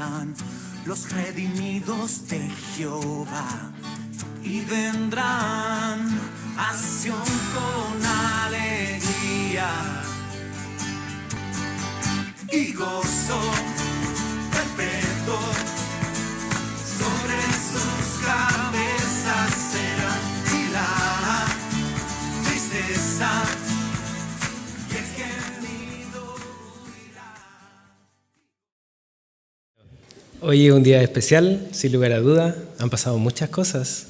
serán los redimidos de Jehová, y vendrán a Sión con alegría y gozo perpetuo. Sobre sus cabezas será y la tristeza y el gemido huirá. Hoy es un día especial, sin lugar a duda. Han pasado muchas cosas,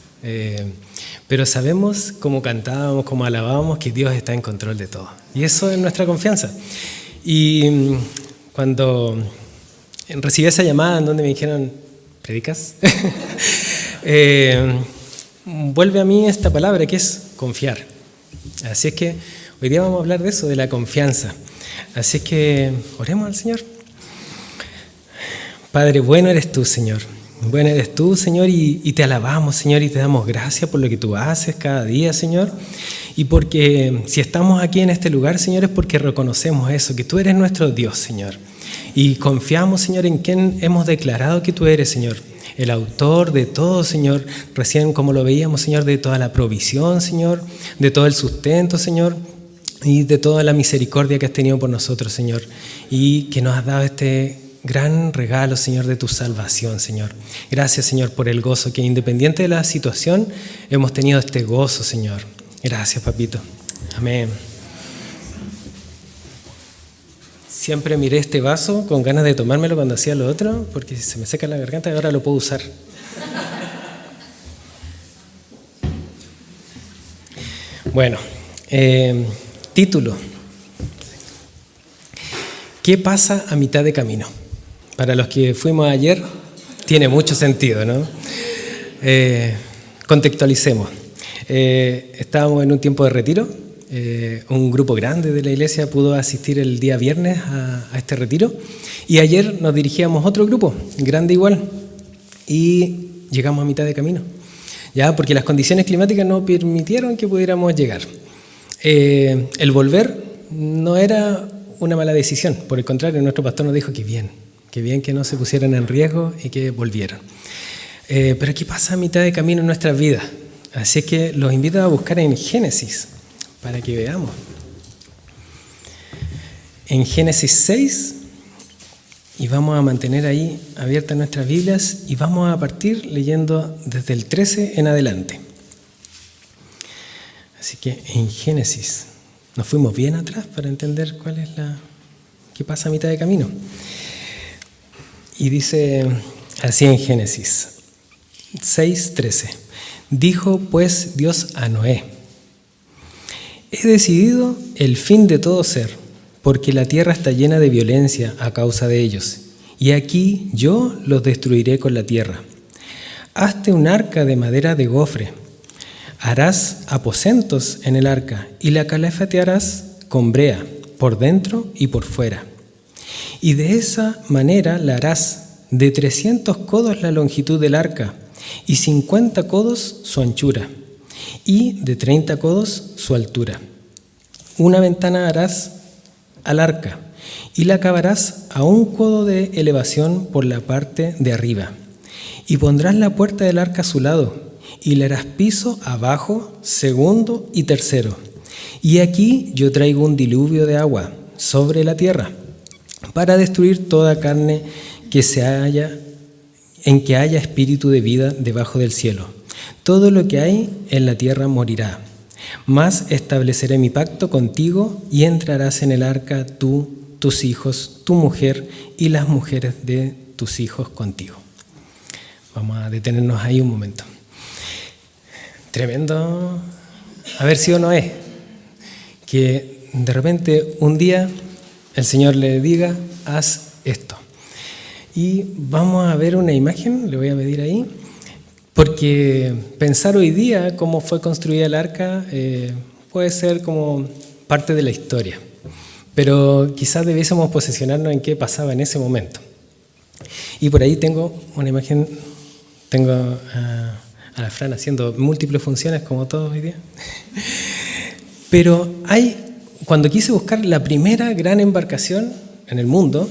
pero sabemos, como cantábamos, como alabábamos, que Dios está en control de todo. Y eso es nuestra confianza. Y cuando recibí esa llamada en donde me dijeron, ¿predicas? Vuelve a mí esta palabra que es confiar. Así es que hoy día vamos a hablar de eso, de la confianza. Así es que oremos al Señor. Padre, bueno eres tú, Señor. Bueno eres tú, Señor, y te alabamos, Señor, y te damos gracias por lo que tú haces cada día, Señor. Y porque si estamos aquí en este lugar, Señor, es porque reconocemos eso, que tú eres nuestro Dios, Señor. Y confiamos, Señor, en quien hemos declarado que tú eres, Señor. El autor de todo, Señor. Recién, como lo veíamos, Señor, de toda la provisión, Señor. De todo el sustento, Señor. Y de toda la misericordia que has tenido por nosotros, Señor. Y que nos has dado este gran regalo, Señor, de tu salvación, Señor. Gracias, Señor, por el gozo, que independiente de la situación, hemos tenido este gozo, Señor. Gracias, papito. Amén. Siempre miré este vaso con ganas de tomármelo cuando hacía lo otro, porque se me seca la garganta y ahora lo puedo usar. Bueno, título. ¿Qué pasa a mitad de camino? Para los que fuimos ayer, tiene mucho sentido, ¿no? Contextualicemos. Estábamos en un tiempo de retiro. Un grupo grande de la iglesia pudo asistir el día viernes a este retiro. Y ayer nos dirigíamos a otro grupo, grande igual. Y llegamos a mitad de camino. Ya, porque las condiciones climáticas no permitieron que pudiéramos llegar. El volver no era una mala decisión. Por el contrario, nuestro pastor nos dijo que bien que no se pusieran en riesgo y que volvieran. Pero ¿qué pasa a mitad de camino en nuestras vidas? Así es que los invito a buscar en Génesis, para que veamos. En Génesis 6, y vamos a mantener ahí abiertas nuestras Biblias, y vamos a partir leyendo desde el 13 en adelante. Así que en Génesis, nos fuimos bien atrás para entender cuál es qué pasa a mitad de camino. Y dice así en Génesis 6:13. Dijo pues Dios a Noé: he decidido el fin de todo ser, porque la tierra está llena de violencia a causa de ellos, y aquí yo los destruiré con la tierra. Hazte un arca de madera de gofre. Harás aposentos en el arca, y la calafatearás con brea, por dentro y por fuera. Y de esa manera la harás, de 300 codos la longitud del arca, y 50 codos su anchura, y de 30 codos su altura. Una ventana harás al arca, y la acabarás a 1 codo de elevación por la parte de arriba. Y pondrás la puerta del arca a su lado, y le harás piso abajo, segundo y tercero. Y aquí yo traigo un diluvio de agua sobre la tierra, para destruir toda carne en que haya espíritu de vida debajo del cielo. Todo lo que hay en la tierra morirá. Mas estableceré mi pacto contigo, y entrarás en el arca tú, tus hijos, tu mujer y las mujeres de tus hijos contigo. Vamos a detenernos ahí un momento. Tremendo haber sido Noé, que de repente un día el Señor le diga: haz esto. Y vamos a ver una imagen, le voy a pedir ahí, porque pensar hoy día cómo fue construida el arca puede ser como parte de la historia, pero quizás debiésemos posicionarnos en qué pasaba en ese momento. Y por ahí tengo una imagen, tengo a la Fran haciendo múltiples funciones como todos hoy día. Pero cuando quise buscar la primera gran embarcación en el mundo,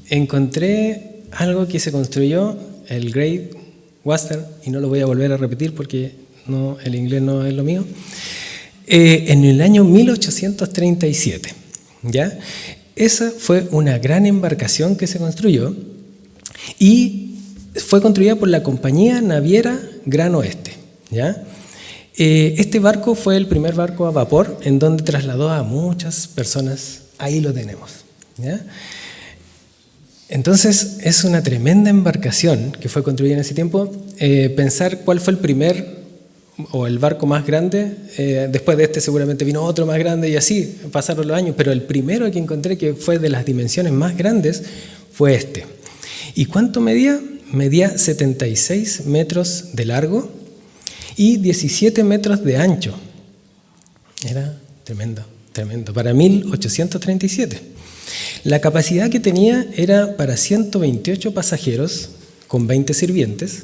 encontré algo que se construyó, el Great Western, y no lo voy a volver a repetir porque no, el inglés no es lo mío, en el año 1837. ¿Ya? Esa fue una gran embarcación que se construyó y fue construida por la compañía naviera Gran Oeste. ¿Ya? Este barco fue el primer barco a vapor en donde trasladó a muchas personas. Ahí lo tenemos. ¿Ya? Entonces es una tremenda embarcación que fue construida en ese tiempo. Pensar cuál fue el primer o el barco más grande, después de este seguramente vino otro más grande y así pasaron los años, pero el primero que encontré que fue de las dimensiones más grandes fue este. ¿Y cuánto medía? Medía 76 metros de largo y 17 metros de ancho. Era tremendo, tremendo, para 1837. La capacidad que tenía era para 128 pasajeros con 20 sirvientes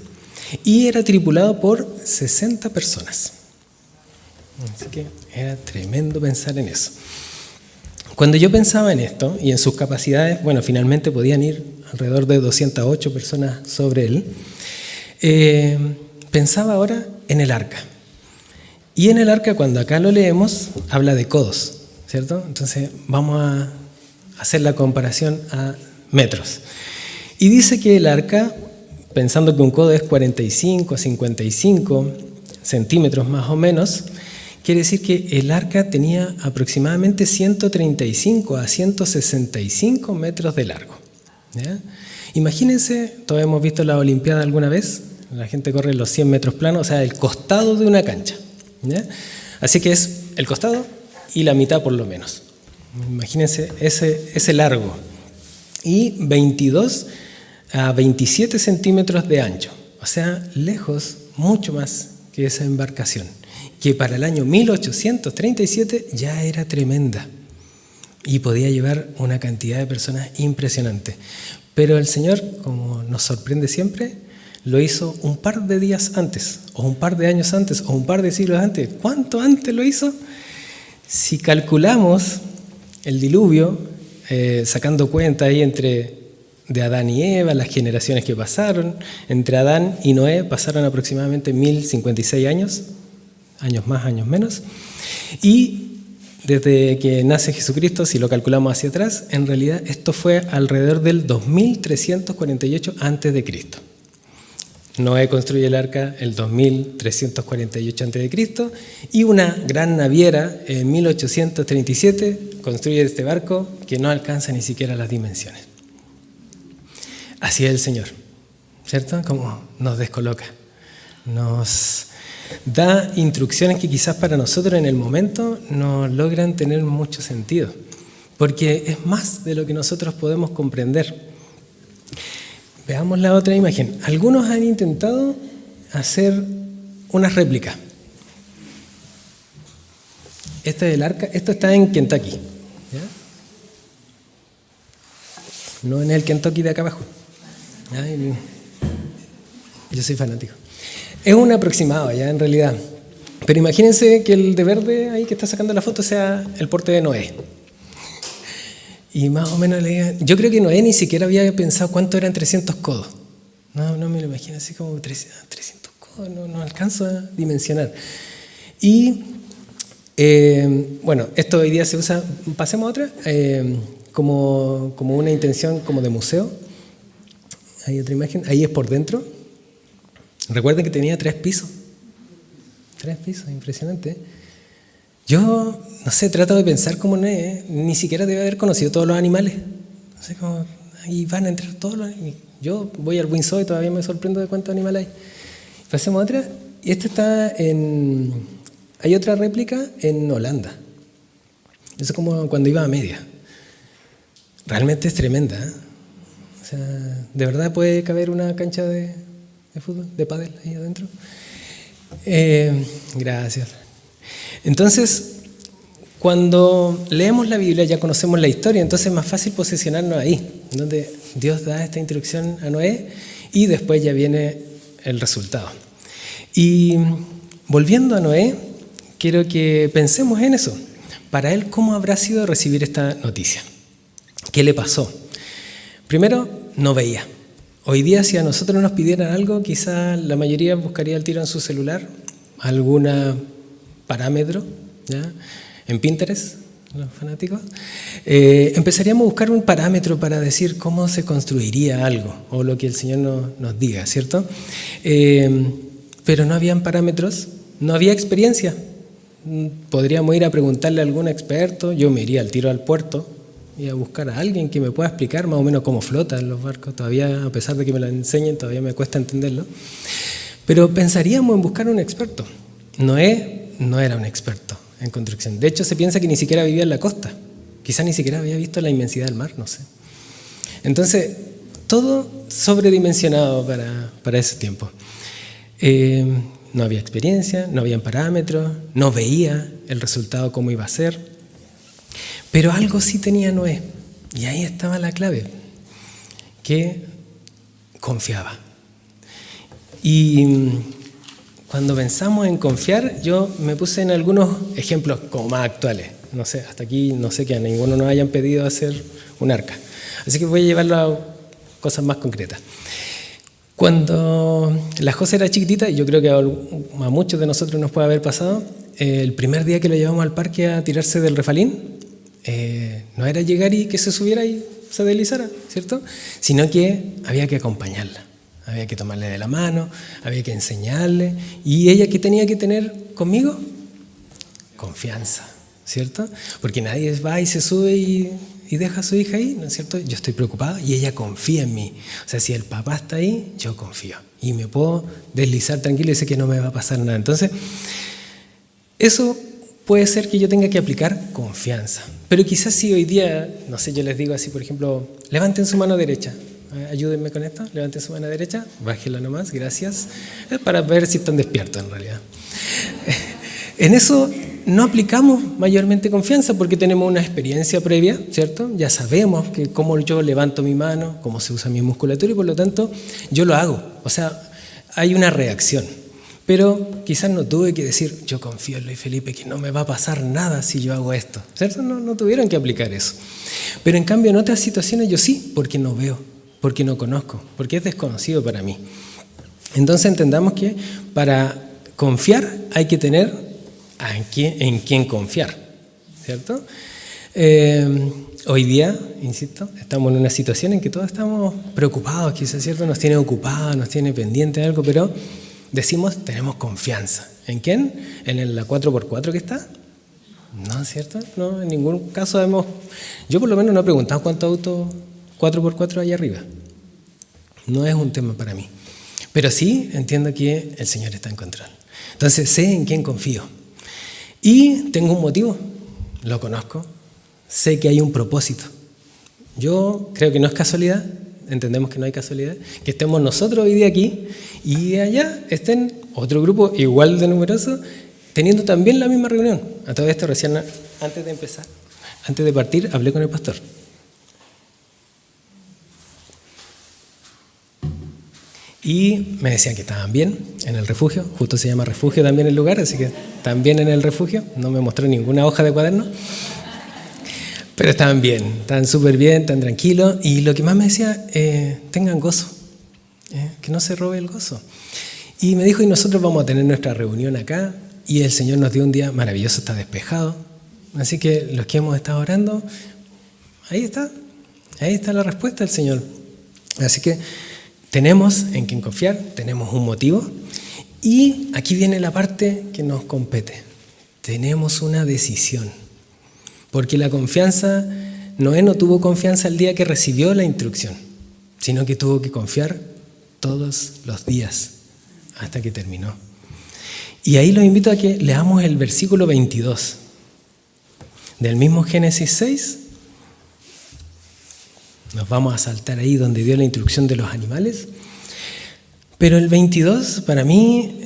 y era tripulado por 60 personas. Así que era tremendo pensar en eso. Cuando yo pensaba en esto y en sus capacidades, bueno, finalmente podían ir alrededor de 208 personas sobre él, pensaba ahora en el arca. Y en el arca, cuando acá lo leemos, habla de codos, ¿cierto? Entonces vamos a hacer la comparación a metros. Y dice que el arca, pensando que un codo es 45 a 55 centímetros más o menos, quiere decir que el arca tenía aproximadamente 135 a 165 metros de largo. ¿Ya? Imagínense, todos hemos visto la Olimpiada alguna vez, la gente corre los 100 metros planos, o sea, el costado de una cancha. ¿Ya? Así que es el costado y la mitad por lo menos. Imagínense ese largo. Y 22 a 27 centímetros de ancho. O sea, lejos, mucho más que esa embarcación, que para el año 1837 ya era tremenda y podía llevar una cantidad de personas impresionante. Pero el Señor, como nos sorprende siempre, lo hizo un par de días antes, o un par de años antes, o un par de siglos antes. ¿Cuánto antes lo hizo? Si calculamos el diluvio, sacando cuenta ahí de Adán y Eva, las generaciones que pasaron, entre Adán y Noé pasaron aproximadamente 1056 años, años más, años menos, y desde que nace Jesucristo, si lo calculamos hacia atrás, en realidad esto fue alrededor del 2348 a.C. Noé construye el arca el 2348 a.C. y una gran naviera en 1837 construye este barco que no alcanza ni siquiera las dimensiones. Así es el Señor, ¿cierto? Como nos descoloca, nos da instrucciones que quizás para nosotros en el momento no logran tener mucho sentido, porque es más de lo que nosotros podemos comprender. Veamos la otra imagen. Algunos han intentado hacer unas réplicas. Este es el arca, esto está en Kentucky, ¿ya? No en el Kentucky de acá abajo. Ay, yo soy fanático. Es un aproximado ya en realidad. Pero imagínense que el de verde ahí que está sacando la foto sea el porte de Noé. Y más o menos yo creo que Noé ni siquiera había pensado cuánto eran 300 codos. No me lo imagino así como 300 codos, no alcanzo a dimensionar. Y bueno, esto hoy día se usa, pasemos a otra, como una intención como de museo. Hay otra imagen, ahí es por dentro. Recuerden que tenía 3 pisos. 3 pisos, impresionante. Yo, no sé, trato de pensar como Noé, ni siquiera debe haber conocido todos los animales. No sé cómo, ahí van a entrar todos los animales. Yo voy al Windsor y todavía me sorprendo de cuántos animales hay. Pasemos a otra. Y esta está hay otra réplica en Holanda. Eso es como cuando iba a media. Realmente es tremenda, ¿eh? O sea, ¿de verdad puede caber una cancha de fútbol, de pádel ahí adentro? Gracias. Entonces, cuando leemos la Biblia ya conocemos la historia, entonces es más fácil posicionarnos ahí, donde Dios da esta instrucción a Noé y después ya viene el resultado. Y volviendo a Noé, quiero que pensemos en eso. Para él, ¿cómo habrá sido recibir esta noticia? ¿Qué le pasó? Primero, no veía. Hoy día, si a nosotros nos pidieran algo, quizá la mayoría buscaría el tiro en su celular, algún parámetro, ¿ya? En Pinterest, los fanáticos. Empezaríamos a buscar un parámetro para decir cómo se construiría algo, o lo que el Señor nos diga, ¿cierto? Pero no habían parámetros, no había experiencia. Podríamos ir a preguntarle a algún experto, yo me iría al tiro al puerto y a buscar a alguien que me pueda explicar más o menos cómo flotan los barcos. Todavía, a pesar de que me lo enseñen, todavía me cuesta entenderlo. Pero pensaríamos en buscar un experto. Noé no era un experto en construcción. De hecho, se piensa que ni siquiera vivía en la costa. Quizás ni siquiera había visto la inmensidad del mar, no sé. Entonces, todo sobredimensionado para ese tiempo. No había experiencia, no había parámetros, no veía el resultado cómo iba a ser. Pero algo sí tenía Noé, y ahí estaba la clave, que confiaba. Y cuando pensamos en confiar, yo me puse en algunos ejemplos como más actuales. No sé, hasta aquí no sé que a ninguno nos hayan pedido hacer un arca. Así que voy a llevarlo a cosas más concretas. Cuando la José era chiquitita, y yo creo que a muchos de nosotros nos puede haber pasado, el primer día que lo llevamos al parque a tirarse del refalín, no era llegar y que se subiera y se deslizara, ¿cierto? Sino que había que acompañarla, había que tomarle de la mano, había que enseñarle. ¿Y ella qué tenía que tener conmigo? Confianza, ¿cierto? Porque nadie va y se sube y deja a su hija ahí, ¿no es cierto? Yo estoy preocupado y ella confía en mí. O sea, si el papá está ahí, yo confío. Y me puedo deslizar tranquilo y sé que no me va a pasar nada. Entonces, eso puede ser que yo tenga que aplicar confianza. Pero quizás si hoy día, no sé, yo les digo así, por ejemplo, levanten su mano derecha. Ayúdenme con esto, levanten su mano derecha, bájenla nomás, gracias. Es para ver si están despiertos en realidad. En eso no aplicamos mayormente confianza porque tenemos una experiencia previa, ¿cierto? Ya sabemos que cómo yo levanto mi mano, cómo se usa mi musculatura y por lo tanto yo lo hago. O sea, hay una reacción. Pero quizás no tuve que decir, yo confío en Luis Felipe que no me va a pasar nada si yo hago esto, ¿cierto? No tuvieron que aplicar eso. Pero en cambio en otras situaciones yo sí, porque no veo, porque no conozco, porque es desconocido para mí. Entonces entendamos que para confiar hay que tener en quién confiar, ¿cierto? Hoy día, insisto, estamos en una situación en que todos estamos preocupados, quizás, ¿cierto? Nos tiene ocupados, nos tiene pendiente de algo, pero decimos, tenemos confianza. ¿En quién? ¿En la 4x4 que está? No, ¿cierto? No, en ningún caso hemos... Yo por lo menos no he preguntado cuántos autos 4x4 hay arriba. No es un tema para mí. Pero sí entiendo que el Señor está en control. Entonces sé en quién confío. Y tengo un motivo, lo conozco, sé que hay un propósito. Yo creo que no es casualidad, entendemos que no hay casualidad, que estemos nosotros hoy día aquí y allá estén otro grupo igual de numeroso teniendo también la misma reunión. A todo esto recién antes de partir, hablé con el pastor. Y me decían que estaban bien en el refugio, justo se llama refugio también el lugar, así que están bien en el refugio, no me mostró ninguna hoja de cuaderno, pero estaban bien, estaban súper bien, están tranquilos, y lo que más me decía, tengan gozo, que no se robe el gozo. Y me dijo, y nosotros vamos a tener nuestra reunión acá, y el Señor nos dio un día maravilloso, está despejado, así que los que hemos estado orando, ahí está la respuesta del Señor. Así que tenemos en quién confiar, tenemos un motivo, y aquí viene la parte que nos compete. Tenemos una decisión, porque la confianza, Noé no tuvo confianza el día que recibió la instrucción, sino que tuvo que confiar todos los días hasta que terminó. Y ahí los invito a que leamos el versículo 22 del mismo Génesis 6. Nos vamos a saltar ahí donde dio la instrucción de los animales. Pero el 22, para mí,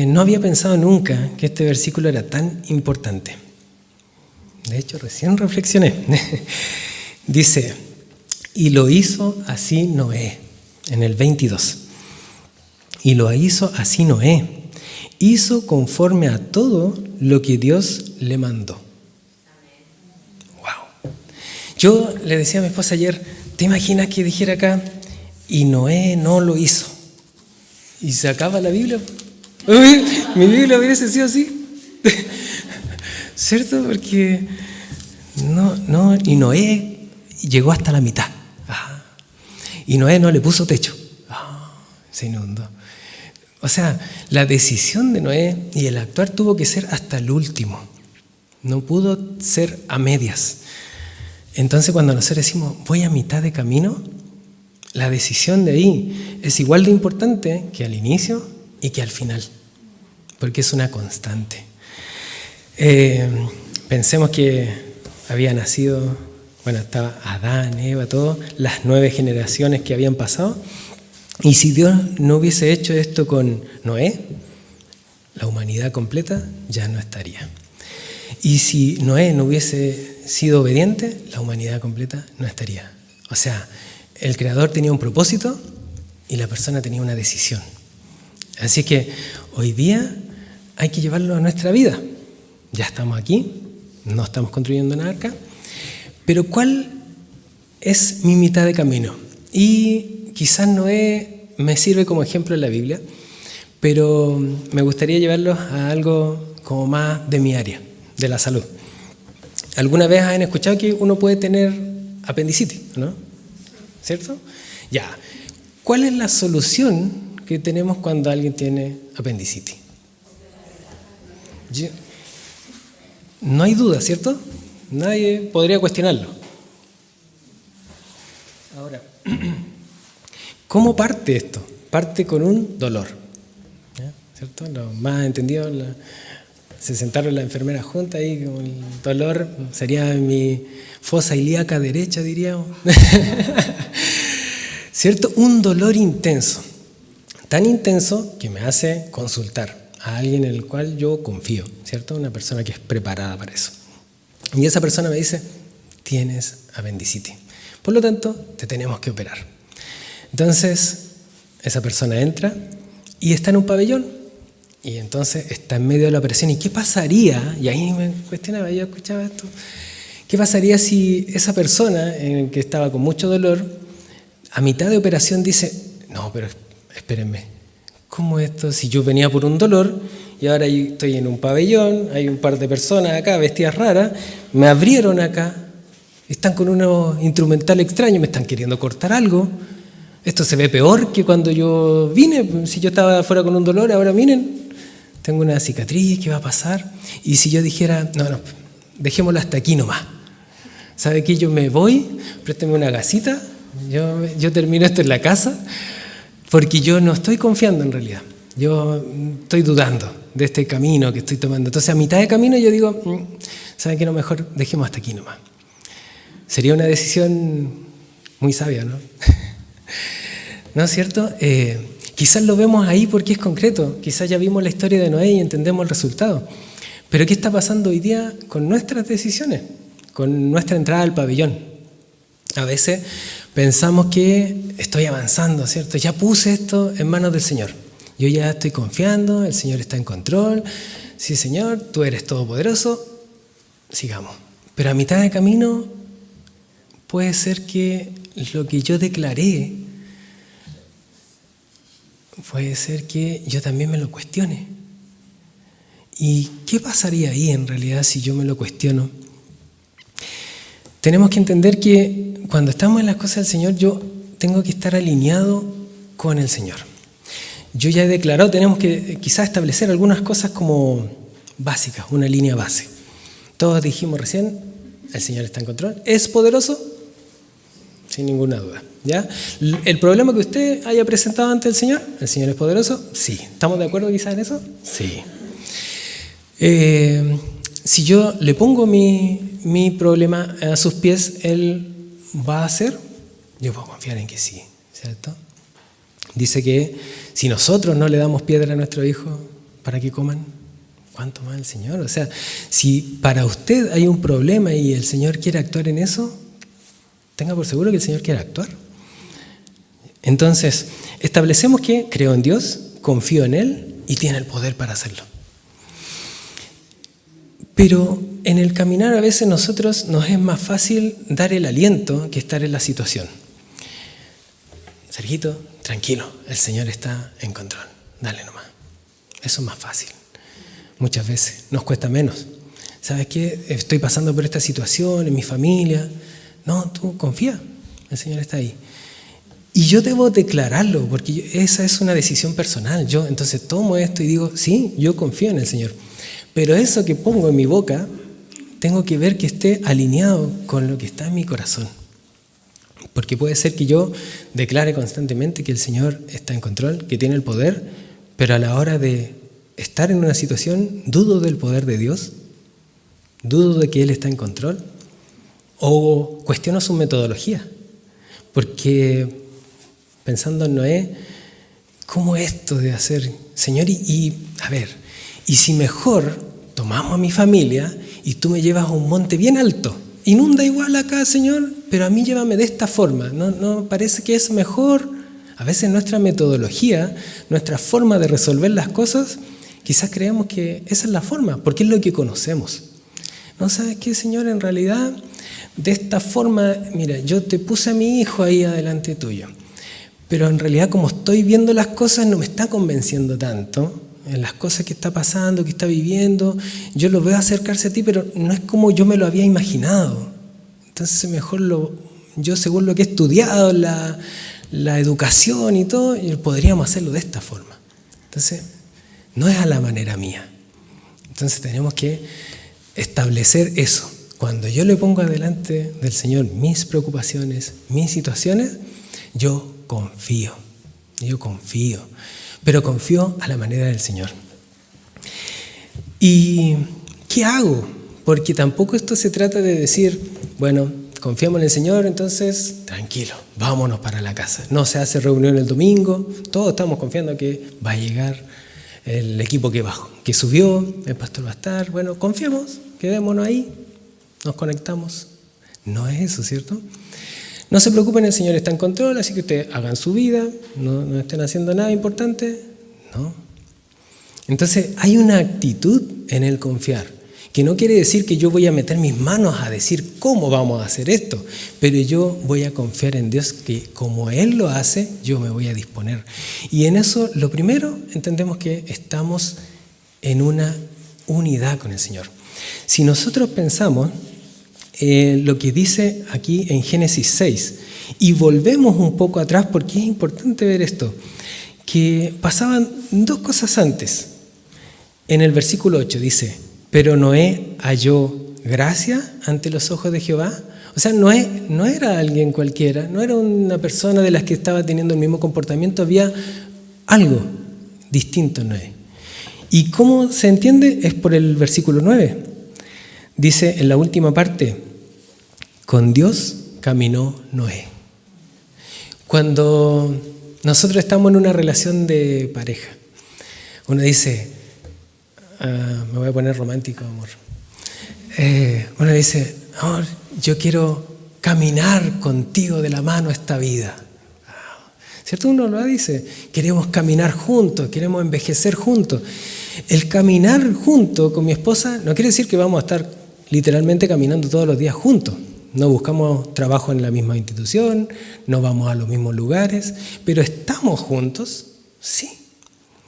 no había pensado nunca que este versículo era tan importante. De hecho, recién reflexioné. Dice, y lo hizo así Noé, en el 22. Y lo hizo así Noé. Hizo conforme a todo lo que Dios le mandó. Wow. Yo le decía a mi esposa ayer, ¿te imaginas que dijera acá, y Noé no lo hizo. Y se acaba la Biblia. Uy, mi Biblia hubiese sido así. ¿Cierto? Porque y Noé llegó hasta la mitad. Y Noé no le puso techo. Se inundó. O sea, la decisión de Noé y el actuar tuvo que ser hasta el último. No pudo ser a medias. Entonces, cuando nosotros decimos, voy a mitad de camino, la decisión de ahí es igual de importante que al inicio y que al final, porque es una constante. Pensemos que había nacido, estaba Adán, Eva, todas las 9 generaciones que habían pasado. Y si Dios no hubiese hecho esto con Noé, la humanidad completa ya no estaría. Y si Noé no hubiese sido obediente, la humanidad completa no estaría. O sea, el Creador tenía un propósito y la persona tenía una decisión. Así que hoy día hay que llevarlo a nuestra vida. Ya estamos aquí, no estamos construyendo una arca, pero ¿cuál es mi mitad de camino? Y quizás Noé me sirve como ejemplo en la Biblia, pero me gustaría llevarlos a algo como más de mi área, de la salud. ¿Alguna vez han escuchado que uno puede tener apendicitis, no? ¿Cierto? Ya. ¿Cuál es la solución que tenemos cuando alguien tiene apendicitis? No hay duda, ¿cierto? Nadie podría cuestionarlo. Ahora, ¿cómo parte esto? Parte con un dolor, ¿cierto? Lo más entendido, se sentaron las enfermeras juntas ahí con el dolor, sería mi fosa ilíaca derecha, diríamos. ¿Cierto? Un dolor intenso, tan intenso que me hace consultar a alguien en el cual yo confío, ¿cierto? Una persona que es preparada para eso. Y esa persona me dice, tienes apendicitis. Por lo tanto, te tenemos que operar. Entonces, esa persona entra y está en un pabellón. Y entonces está en medio de la operación. ¿Y qué pasaría? Y ahí me cuestionaba, yo escuchaba esto. ¿Qué pasaría si esa persona que estaba con mucho dolor, a mitad de operación dice, no, pero espérenme, ¿cómo esto? Si yo venía por un dolor y ahora estoy en un pabellón, hay un par de personas acá vestidas raras, me abrieron acá, están con unos instrumental extraños, me están queriendo cortar algo. Esto se ve peor que cuando yo vine. Si yo estaba afuera con un dolor, ahora miren, tengo una cicatriz, ¿qué va a pasar? Y si yo dijera, no, dejémoslo hasta aquí nomás. ¿Sabe qué? Yo me voy, présteme una gasita, yo termino esto en la casa, porque yo no estoy confiando en realidad. Yo estoy dudando de este camino que estoy tomando. Entonces, a mitad de camino yo digo, ¿sabe qué? No, mejor dejemos hasta aquí nomás. Sería una decisión muy sabia, ¿no? ¿No es cierto? Quizás lo vemos ahí porque es concreto. Quizás ya vimos la historia de Noé y entendemos el resultado. Pero ¿qué está pasando hoy día con nuestras decisiones? Con nuestra entrada al pabellón. A veces pensamos que estoy avanzando, ¿cierto? Ya puse esto en manos del Señor. Yo ya estoy confiando, el Señor está en control. Sí, Señor, tú eres todopoderoso. Sigamos. Pero a mitad de camino puede ser que lo que yo declaré, puede ser que yo también me lo cuestione. ¿Y qué pasaría ahí en realidad si yo me lo cuestiono? Tenemos que entender que cuando estamos en las cosas del Señor, yo tengo que estar alineado con el Señor. Yo ya he declarado, tenemos que quizás establecer algunas cosas como básicas, una línea base. Todos dijimos recién, el Señor está en control. ¿Es poderoso? Sin ninguna duda. ¿Ya? ¿El problema que usted haya presentado ante el Señor es poderoso? Sí. ¿Estamos de acuerdo quizás en eso? Sí. Si yo le pongo mi problema a sus pies, ¿Él va a hacer? Yo puedo confiar en que sí, ¿cierto? Dice que si nosotros no le damos piedra a nuestro hijo para que coman, ¿cuánto más el Señor? O sea, si para usted hay un problema y el Señor quiere actuar en eso, tenga por seguro que el Señor quiere actuar. Entonces, establecemos que creo en Dios, confío en Él y tiene el poder para hacerlo. Pero en el caminar a veces nosotros nos es más fácil dar el aliento que estar en la situación. Sergio, Paquito, tranquilo, el Señor está en control, dale nomás. Eso es más fácil. Muchas veces nos cuesta menos. ¿Sabes qué? Estoy pasando por esta situación en mi familia. No, tú confía, el Señor está ahí. Y yo debo declararlo, porque esa es una decisión personal. Yo entonces tomo esto y digo, sí, yo confío en el Señor. Pero eso que pongo en mi boca, tengo que ver que esté alineado con lo que está en mi corazón. Porque puede ser que yo declare constantemente que el Señor está en control, que tiene el poder, pero a la hora de estar en una situación, dudo del poder de Dios, dudo de que Él está en control, o cuestiono su metodología. Porque pensando en Noé, ¿cómo esto de hacer, Señor? Y si mejor tomamos a mi familia y tú me llevas a un monte bien alto, inunda igual acá, Señor, pero a mí llévame de esta forma. ¿No parece que es mejor? A veces nuestra metodología, nuestra forma de resolver las cosas, quizás creemos que esa es la forma, porque es lo que conocemos. ¿No sabes qué, Señor? En realidad, de esta forma, mira, yo te puse a mi hijo ahí adelante tuyo, pero en realidad como estoy viendo las cosas no me está convenciendo tanto en las cosas que está pasando, que está viviendo. Yo lo veo acercarse a ti, pero no es como yo me lo había imaginado. Entonces mejor yo según lo que he estudiado, la educación y todo, podríamos hacerlo de esta forma. Entonces, no es a la manera mía. Entonces tenemos que establecer eso. Cuando yo le pongo adelante del Señor mis preocupaciones, mis situaciones, yo confío, pero confío a la manera del Señor. ¿Y qué hago? Porque tampoco esto se trata de decir, bueno, confiamos en el Señor, entonces tranquilo, vámonos para la casa. No se hace reunión el domingo, todos estamos confiando que va a llegar el equipo que subió, el pastor va a estar, bueno, confiemos, quedémonos ahí, nos conectamos. No es eso, ¿cierto? No se preocupen, el Señor está en control, así que ustedes hagan su vida, no estén haciendo nada importante. No. Entonces hay una actitud en el confiar, que no quiere decir que yo voy a meter mis manos a decir cómo vamos a hacer esto, pero yo voy a confiar en Dios que como Él lo hace, yo me voy a disponer. Y en eso, lo primero, entendemos que estamos en una unidad con el Señor. Si nosotros pensamos lo que dice aquí en Génesis 6, y volvemos un poco atrás porque es importante ver esto, que pasaban dos cosas antes. En el versículo 8 dice, pero Noé halló gracia ante los ojos de Jehová. O sea, Noé no era alguien cualquiera, no era una persona de las que estaba teniendo el mismo comportamiento, había algo distinto en Noé. ¿Y cómo se entiende? Es por el versículo 9. Dice en la última parte, con Dios caminó Noé. Cuando nosotros estamos en una relación de pareja, uno dice, me voy a poner romántico, amor. Uno dice, amor, yo quiero caminar contigo de la mano esta vida. ¿Cierto? Uno lo dice, queremos caminar juntos, queremos envejecer juntos. El caminar junto con mi esposa no quiere decir que vamos a estar literalmente caminando todos los días juntos. No buscamos trabajo en la misma institución, no vamos a los mismos lugares, pero ¿estamos juntos? Sí.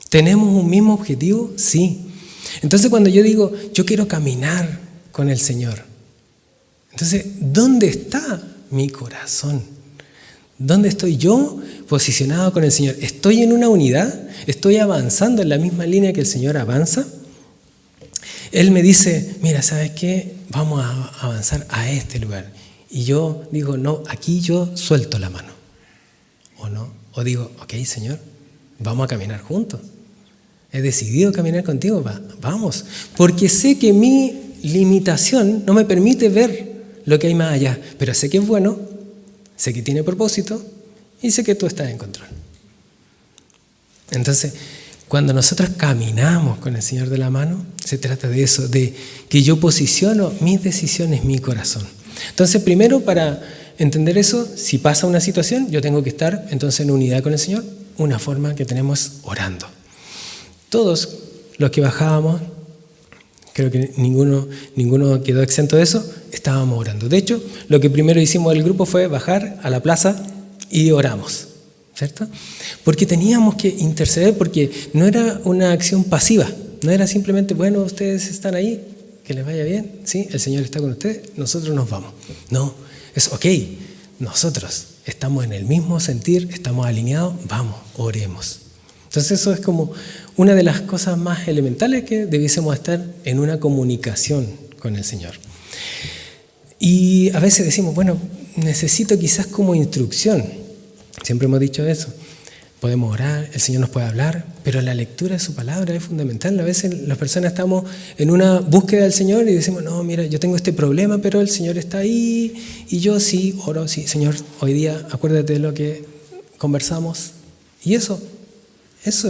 ¿Tenemos un mismo objetivo? Sí. Entonces cuando yo digo, yo quiero caminar con el Señor, entonces, ¿dónde está mi corazón? ¿Dónde estoy yo posicionado con el Señor? ¿Estoy en una unidad? ¿Estoy avanzando en la misma línea que el Señor avanza? Él me dice, mira, ¿sabes qué? Vamos a avanzar a este lugar. Y yo digo, no, aquí yo suelto la mano. ¿O no? O digo, ok, Señor, vamos a caminar juntos. He decidido caminar contigo, vamos. Porque sé que mi limitación no me permite ver lo que hay más allá. Pero sé que es bueno, sé que tiene propósito y sé que tú estás en control. Entonces, cuando nosotros caminamos con el Señor de la mano, se trata de eso, de que yo posiciono mis decisiones, mi corazón. Entonces, primero, para entender eso, si pasa una situación, yo tengo que estar entonces en unidad con el Señor. Una forma que tenemos orando. Todos los que bajábamos, creo que ninguno quedó exento de eso, estábamos orando. De hecho, lo que primero hicimos del grupo fue bajar a la plaza y oramos. ¿cierto? Porque teníamos que interceder, porque no era una acción pasiva, no era simplemente, bueno, ustedes están ahí, que les vaya bien, ¿sí? El Señor está con ustedes, nosotros nos vamos. No, es ok, nosotros estamos en el mismo sentir, estamos alineados, vamos, oremos. Entonces eso es como una de las cosas más elementales que debiésemos estar en una comunicación con el Señor. Y a veces decimos, bueno, necesito quizás como instrucción. Siempre hemos dicho eso. Podemos orar, el Señor nos puede hablar, pero la lectura de su palabra es fundamental. A veces las personas estamos en una búsqueda del Señor y decimos, no, mira, yo tengo este problema, pero el Señor está ahí y yo sí oro, sí, Señor, hoy día acuérdate de lo que conversamos. Y eso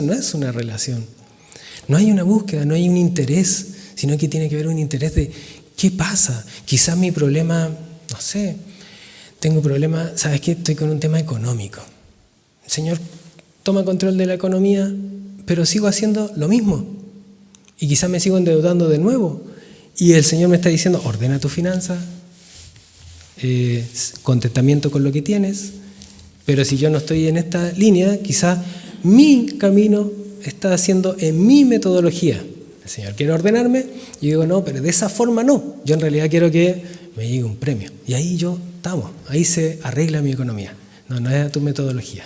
no es una relación. No hay una búsqueda, no hay un interés, sino que tiene que haber un interés de ¿qué pasa? Quizás mi problema, no sé, tengo problema, ¿sabes qué? Estoy con un tema económico. Señor, toma control de la economía, pero sigo haciendo lo mismo. Y quizás me sigo endeudando de nuevo. Y el Señor me está diciendo, ordena tu finanza, contentamiento con lo que tienes. Pero si yo no estoy en esta línea, quizás mi camino está haciendo en mi metodología. El Señor quiere ordenarme y yo digo, no, pero de esa forma no. Yo en realidad quiero que me llegue un premio. Y ahí ahí se arregla mi economía. No es a tu metodología.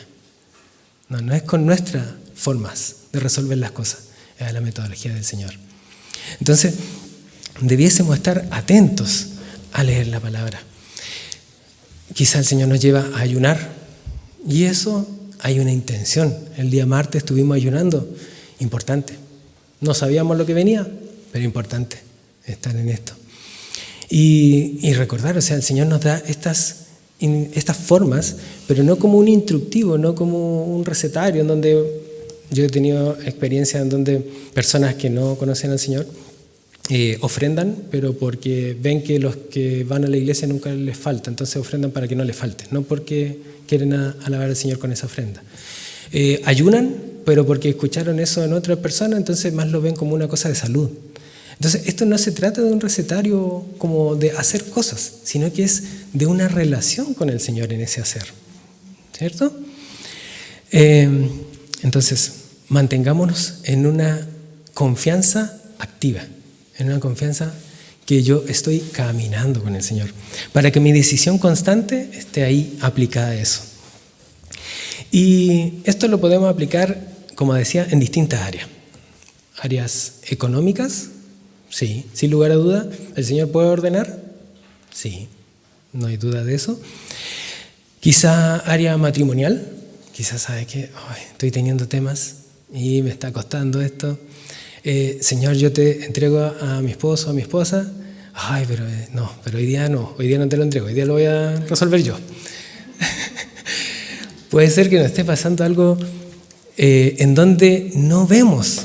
No es con nuestras formas de resolver las cosas, es a la metodología del Señor. Entonces, debiésemos estar atentos a leer la palabra. Quizá el Señor nos lleva a ayunar y eso hay una intención. El día martes estuvimos ayunando, importante. No sabíamos lo que venía, pero importante estar en esto. Y recordar, o sea, el Señor nos da estas formas, pero no como un instructivo, no como un recetario en donde yo he tenido experiencia en donde personas que no conocen al Señor ofrendan, pero porque ven que los que van a la iglesia nunca les falta, entonces ofrendan para que no les falte, no porque quieren alabar al Señor con esa ofrenda. Ayunan, pero porque escucharon eso en otra persona, entonces más lo ven como una cosa de salud. Entonces, esto no se trata de un recetario como de hacer cosas, sino que es de una relación con el Señor en ese hacer, ¿cierto? Entonces, mantengámonos en una confianza activa, en una confianza que yo estoy caminando con el Señor, para que mi decisión constante esté ahí aplicada a eso. Y esto lo podemos aplicar, como decía, en distintas áreas. Áreas económicas, sí, sin lugar a duda. ¿El Señor puede ordenar? Sí, no hay duda de eso. Quizá área matrimonial, quizás sabe que estoy teniendo temas y me está costando esto. Señor, yo te entrego a mi esposo, a mi esposa. Pero hoy día no te lo entrego, hoy día lo voy a resolver yo. Puede ser que nos esté pasando algo en donde no vemos,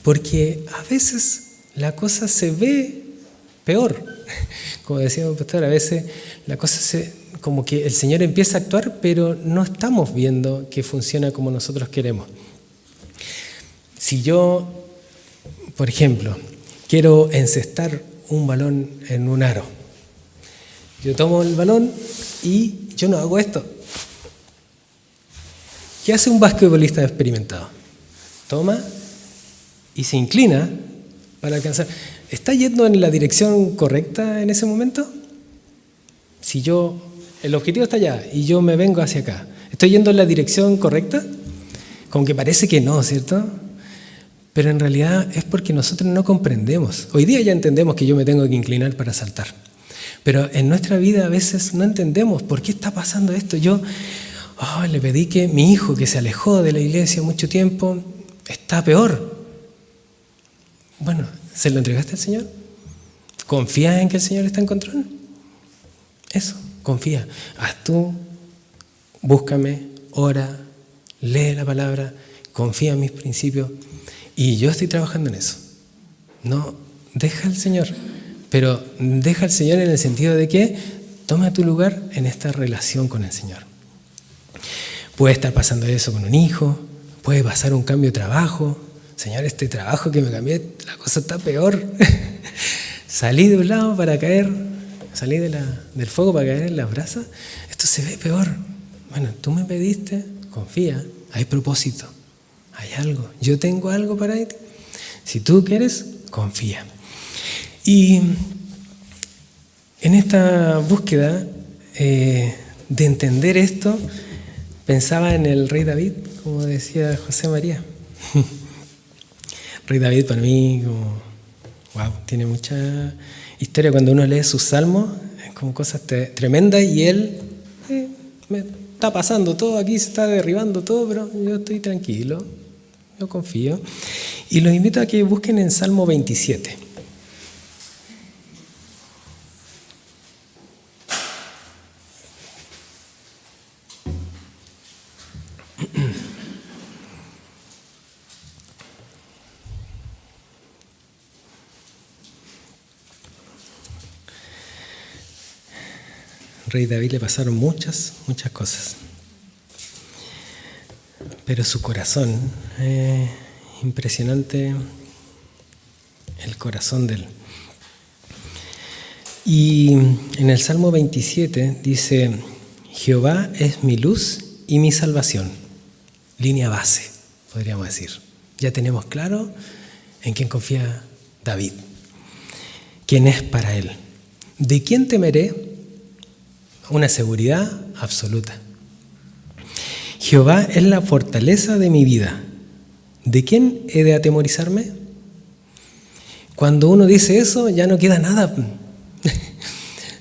porque a veces la cosa se ve peor. Como decía el pastor, a veces la cosa como que el Señor empieza a actuar, pero no estamos viendo que funciona como nosotros queremos. Si yo, por ejemplo, quiero encestar un balón en un aro, yo tomo el balón y yo no hago esto. ¿Qué hace un basquetbolista experimentado? Toma y se inclina para alcanzar. ¿Está yendo en la dirección correcta en ese momento? Si el objetivo está allá y yo me vengo hacia acá, ¿estoy yendo en la dirección correcta? Como que parece que no, ¿cierto? Pero en realidad es porque nosotros no comprendemos. Hoy día ya entendemos que yo me tengo que inclinar para saltar. Pero en nuestra vida a veces no entendemos por qué está pasando esto. Yo le pedí que mi hijo, que se alejó de la iglesia mucho tiempo, está peor. Bueno, ¿se lo entregaste al Señor? ¿Confías en que el Señor está en control? Eso, confía. Haz tú, búscame, ora, lee la palabra, confía en mis principios. Y yo estoy trabajando en eso. No, deja al Señor. Pero deja al Señor en el sentido de que toma tu lugar en esta relación con el Señor. Puede estar pasando eso con un hijo, puede pasar un cambio de trabajo. Señor, este trabajo que me cambié, la cosa está peor. Salí de un lado para caer, salí del fuego para caer en las brasas. Esto se ve peor. Bueno, tú me pediste, confía, hay propósito, hay algo. Yo tengo algo para ti. Si tú quieres, confía. Y en esta búsqueda de entender esto, pensaba en el rey David, como decía José María. Rey David para mí, como, wow, tiene mucha historia. Cuando uno lee sus salmos, es como cosas tremendas, y él, me está pasando todo aquí, se está derribando todo, pero yo estoy tranquilo, yo confío. Y los invito a que busquen en Salmo 27. Rey David le pasaron muchas cosas. Pero su corazón, impresionante el corazón de él. Y en el Salmo 27 dice: Jehová es mi luz y mi salvación. Línea base, podríamos decir. Ya tenemos claro en quién confía David, quién es para él. ¿De quién temeré? Una seguridad absoluta. Jehová es la fortaleza de mi vida. ¿De quién he de atemorizarme? Cuando uno dice eso, ya no queda nada.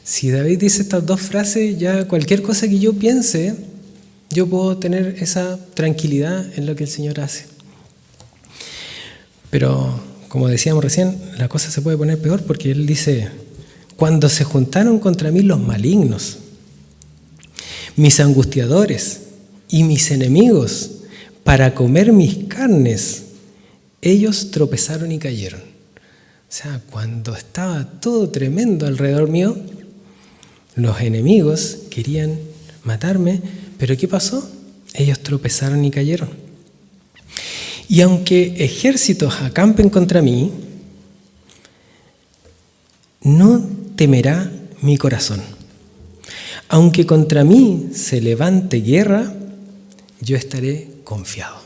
Si David dice estas dos frases, ya cualquier cosa que yo piense, yo puedo tener esa tranquilidad en lo que el Señor hace. Pero, como decíamos recién, la cosa se puede poner peor, porque él dice: cuando se juntaron contra mí los malignos, mis angustiadores y mis enemigos, para comer mis carnes, ellos tropezaron y cayeron. O sea, cuando estaba todo tremendo alrededor mío, los enemigos querían matarme, pero ¿qué pasó? Ellos tropezaron y cayeron. Y aunque ejércitos acampen contra mí, no temerá mi corazón. Aunque contra mí se levante guerra, yo estaré confiado.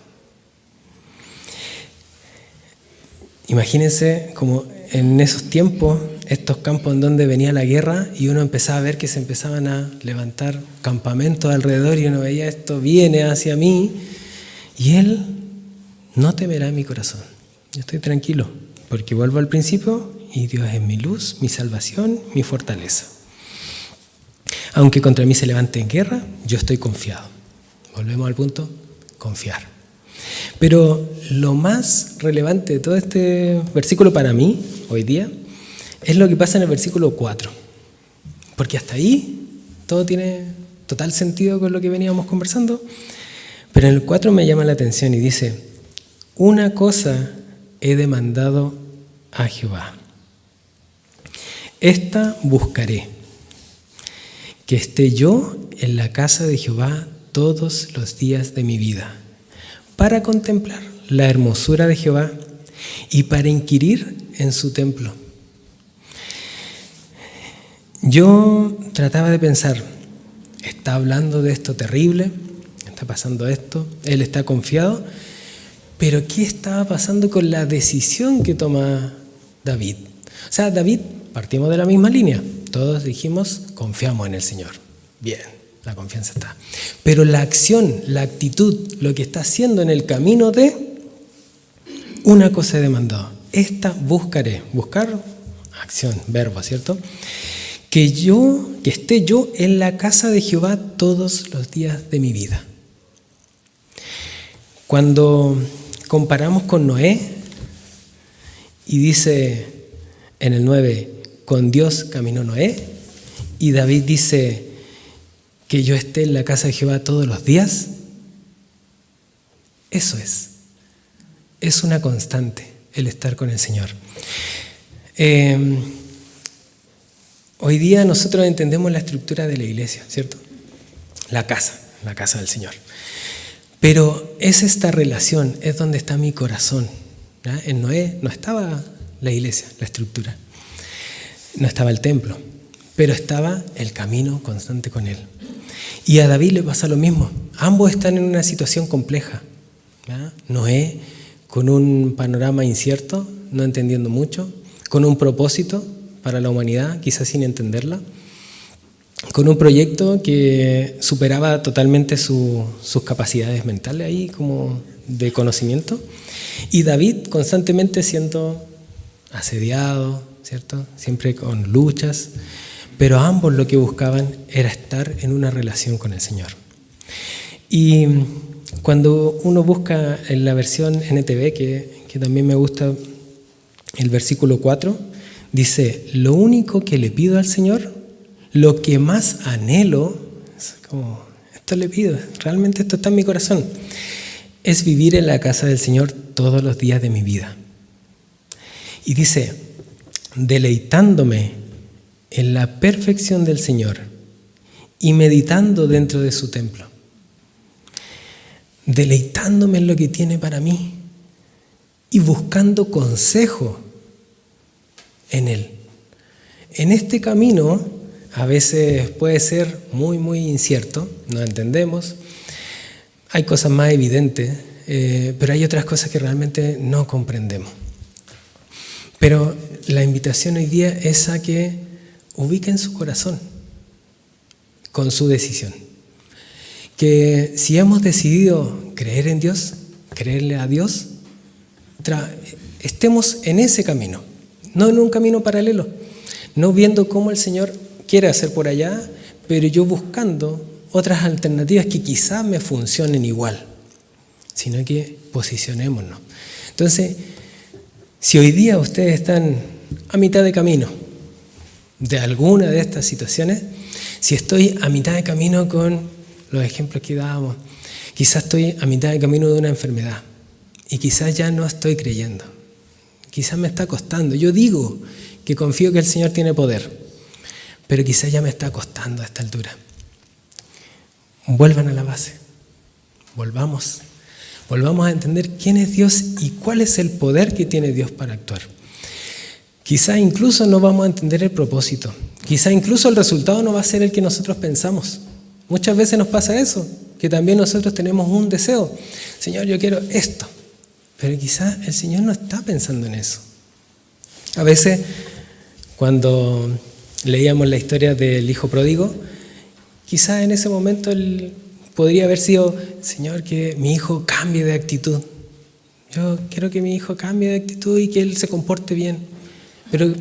Imagínense como en esos tiempos, estos campos en donde venía la guerra, y uno empezaba a ver que se empezaban a levantar campamentos alrededor, y uno veía: esto viene hacia mí, y él no temerá mi corazón. Yo estoy tranquilo, porque vuelvo al principio, y Dios es mi luz, mi salvación, mi fortaleza. Aunque contra mí se levante en guerra, yo estoy confiado. Volvemos al punto: confiar. Pero lo más relevante de todo este versículo para mí, hoy día, es lo que pasa en el versículo 4. Porque hasta ahí todo tiene total sentido con lo que veníamos conversando. Pero en el 4 me llama la atención y dice: una cosa he demandado a Jehová, esta buscaré, que esté yo en la casa de Jehová todos los días de mi vida, para contemplar la hermosura de Jehová y para inquirir en su templo. Yo trataba de pensar, ¿está hablando de esto terrible? ¿Está pasando esto? Él está confiado. Pero ¿qué estaba pasando con la decisión que toma David? O sea, David, partimos de la misma línea. Todos dijimos: confiamos en el Señor. Bien, la confianza está. Pero la acción, la actitud, lo que está haciendo en el camino de una cosa he demandado. Esta buscaré. Buscar, acción, verbo, ¿cierto? Que esté yo en la casa de Jehová todos los días de mi vida. Cuando comparamos con Noé, y dice en el 9, con Dios caminó Noé, y David dice que yo esté en la casa de Jehová todos los días, eso es una constante el estar con el Señor. Hoy día nosotros entendemos la estructura de la iglesia, ¿cierto? La casa del Señor. Pero es esta relación, es donde está mi corazón. ¿Ya? En Noé no estaba la iglesia, la estructura. No estaba el templo, pero estaba el camino constante con él. Y a David le pasa lo mismo. Ambos están en una situación compleja. ¿Ya? Noé con un panorama incierto, no entendiendo mucho, con un propósito para la humanidad, quizás sin entenderla, con un proyecto que superaba totalmente sus capacidades mentales ahí como de conocimiento, y David constantemente siendo asediado, ¿cierto? Siempre con luchas, pero ambos lo que buscaban era estar en una relación con el Señor. Y cuando uno busca en la versión NTV, que también me gusta, el versículo 4, dice: lo único que le pido al Señor, lo que más anhelo, es como, esto le pido, realmente esto está en mi corazón, es vivir en la casa del Señor todos los días de mi vida. Y dice: deleitándome en la perfección del Señor y meditando dentro de su templo. Deleitándome en lo que tiene para mí y buscando consejo en Él. En este camino a veces puede ser muy, muy incierto, no entendemos, hay cosas más evidentes, pero hay otras cosas que realmente no comprendemos. Pero la invitación hoy día es a que ubiquen su corazón con su decisión. Que si hemos decidido creer en Dios, creerle a Dios, estemos en ese camino, no en un camino paralelo, no viendo cómo el Señor quiere hacer por allá, pero yo buscando otras alternativas que quizás me funcionen igual, sino que posicionémonos. Entonces, si hoy día ustedes están a mitad de camino de alguna de estas situaciones, si estoy a mitad de camino con los ejemplos que dábamos, quizás estoy a mitad de camino de una enfermedad y quizás ya no estoy creyendo, quizás me está costando. Yo digo que confío que el Señor tiene poder, pero quizás ya me está costando a esta altura. Vuelvan a la base, volvamos a entender quién es Dios y cuál es el poder que tiene Dios para actuar. Quizás incluso no vamos a entender el propósito, quizás incluso el resultado no va a ser el que nosotros pensamos. Muchas veces nos pasa eso, que también nosotros tenemos un deseo. Señor, yo quiero esto, pero quizás el Señor no está pensando en eso. A veces, cuando leíamos la historia del hijo pródigo, quizás en ese momento él podría haber sido: Señor, que mi hijo cambie de actitud. Yo quiero que mi hijo cambie de actitud y que él se comporte bien. Pero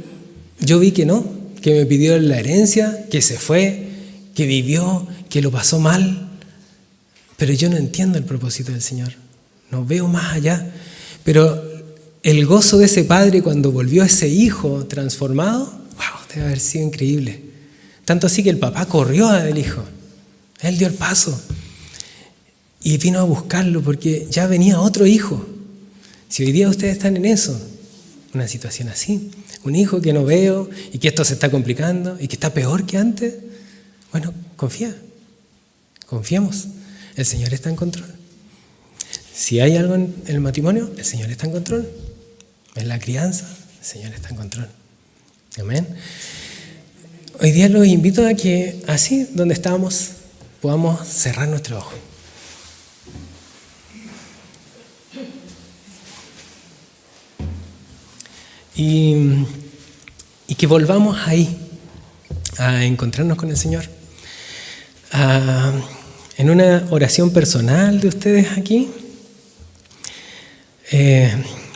yo vi que no, que me pidió la herencia, que se fue, que vivió, que lo pasó mal, pero yo no entiendo el propósito del Señor, no veo más allá. Pero el gozo de ese padre cuando volvió ese hijo transformado, wow, debe haber sido increíble. Tanto así que el papá corrió del hijo, él dio el paso y vino a buscarlo porque ya venía otro hijo. Si hoy día ustedes están en eso, una situación así, un hijo que no veo y que esto se está complicando y que está peor que antes, bueno, confiemos, el Señor está en control. Si hay algo en el matrimonio, el Señor está en control. En la crianza, el Señor está en control. Amén. Hoy día los invito a que así, donde estamos, podamos cerrar nuestro ojo. Y que volvamos ahí, a encontrarnos con el Señor. En una oración personal de ustedes aquí,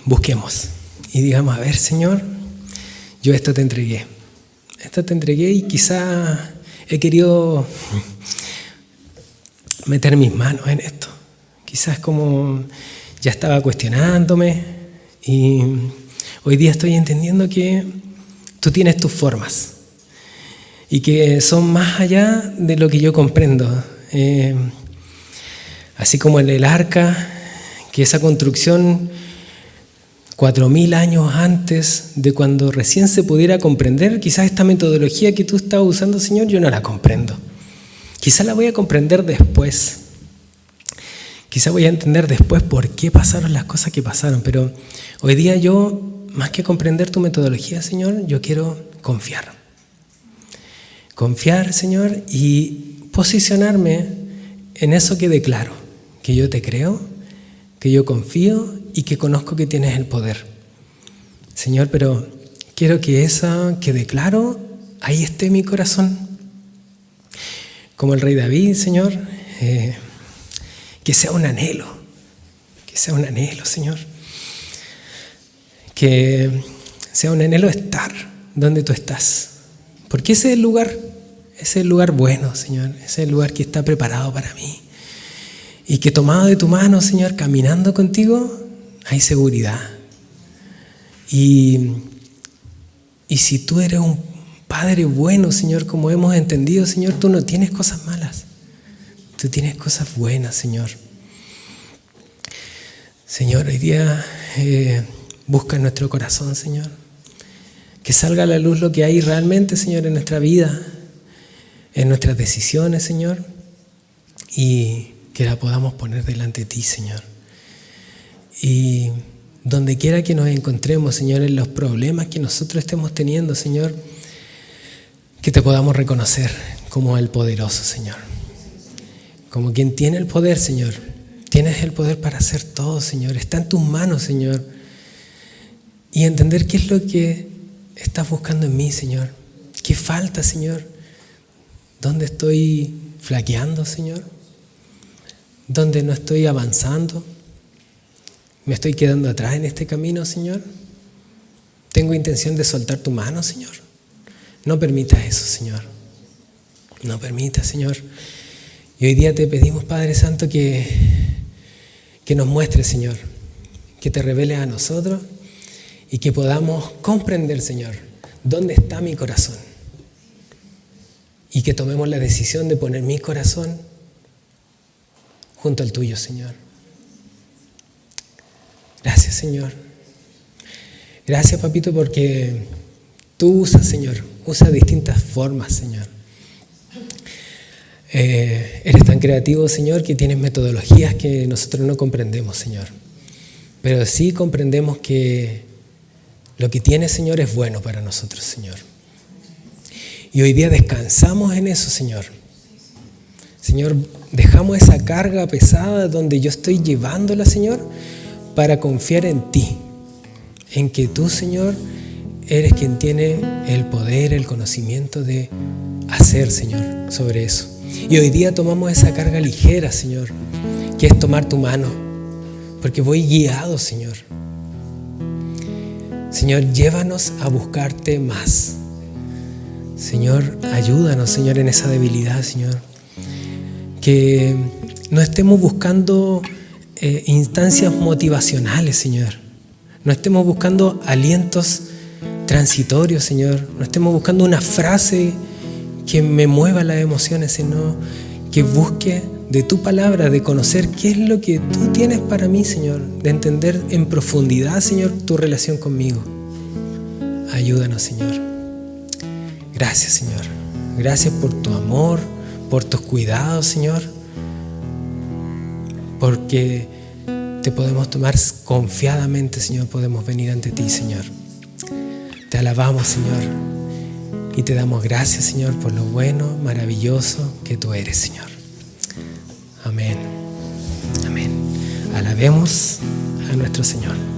busquemos y digamos: a ver, Señor, yo esto te entregué y quizá he querido meter mis manos en esto. Quizás como ya estaba cuestionándome y hoy día estoy entendiendo que tú tienes tus formas y que son más allá de lo que yo comprendo. Así como en el arca, que esa construcción 4000 años antes de cuando recién se pudiera comprender, quizás esta metodología que tú estás usando, Señor, yo no la comprendo. Quizás la voy a comprender después. Quizás voy a entender después por qué pasaron las cosas que pasaron, pero hoy día yo, más que comprender tu metodología, Señor, yo quiero confiar. Confiar, Señor, y posicionarme en eso que declaro, que yo te creo, que yo confío y que conozco que tienes el poder. Señor, pero quiero que eso que declaro, ahí esté mi corazón. Como el rey David, Señor, que sea un anhelo, Señor. Que sea un anhelo estar donde tú estás. Porque ese es el lugar bueno, Señor. Ese es el lugar que está preparado para mí. Y que tomado de tu mano, Señor, caminando contigo, hay seguridad. Y si tú eres un Padre bueno, Señor, como hemos entendido, Señor, tú no tienes cosas malas. Tú tienes cosas buenas, Señor. Señor, hoy día busca en nuestro corazón, Señor. Que salga a la luz lo que hay realmente, Señor, en nuestra vida, en nuestras decisiones, Señor. Y que la podamos poner delante de ti, Señor. Y donde quiera que nos encontremos, Señor, en los problemas que nosotros estemos teniendo, Señor, que te podamos reconocer como el poderoso, Señor. Como quien tiene el poder, Señor. Tienes el poder para hacer todo, Señor. Está en tus manos, Señor. Y entender qué es lo que estás buscando en mí, Señor. ¿Qué falta, Señor? ¿Dónde estoy flaqueando, Señor? ¿Dónde no estoy avanzando? ¿Me estoy quedando atrás en este camino, Señor? ¿Tengo intención de soltar tu mano, Señor? No permitas eso, Señor. No permitas, Señor. Y hoy día te pedimos, Padre Santo, que nos muestres, Señor. Que te reveles a nosotros y que podamos comprender, Señor, dónde está mi corazón. Y que tomemos la decisión de poner mi corazón junto al tuyo, Señor. Gracias, Señor. Gracias, Papito, porque tú usas, Señor, distintas formas, Señor. Eres tan creativo, Señor, que tienes metodologías que nosotros no comprendemos, Señor. Pero sí comprendemos que lo que tienes, Señor, es bueno para nosotros, Señor. Y hoy día descansamos en eso, Señor. Señor, dejamos esa carga pesada donde yo estoy llevándola, Señor, para confiar en ti. En que tú, Señor, eres quien tiene el poder, el conocimiento de hacer, Señor, sobre eso. Y hoy día tomamos esa carga ligera, Señor, que es tomar tu mano, porque voy guiado, Señor. Señor, llévanos a buscarte más. Señor, ayúdanos, Señor, en esa debilidad, Señor. Que no estemos buscando instancias motivacionales, Señor. No estemos buscando alientos transitorios, Señor. No estemos buscando una frase que me mueva las emociones, sino que busque de tu palabra, de conocer qué es lo que tú tienes para mí, Señor, de entender en profundidad, Señor, tu relación conmigo. Ayúdanos, Señor. Gracias, Señor. Gracias por tu amor, por tus cuidados, Señor, porque te podemos tomar confiadamente, Señor, podemos venir ante ti, Señor. Te alabamos, Señor, y te damos gracias, Señor, por lo bueno, maravilloso que tú eres, Señor. Amén. Amén. Alabemos a nuestro Señor.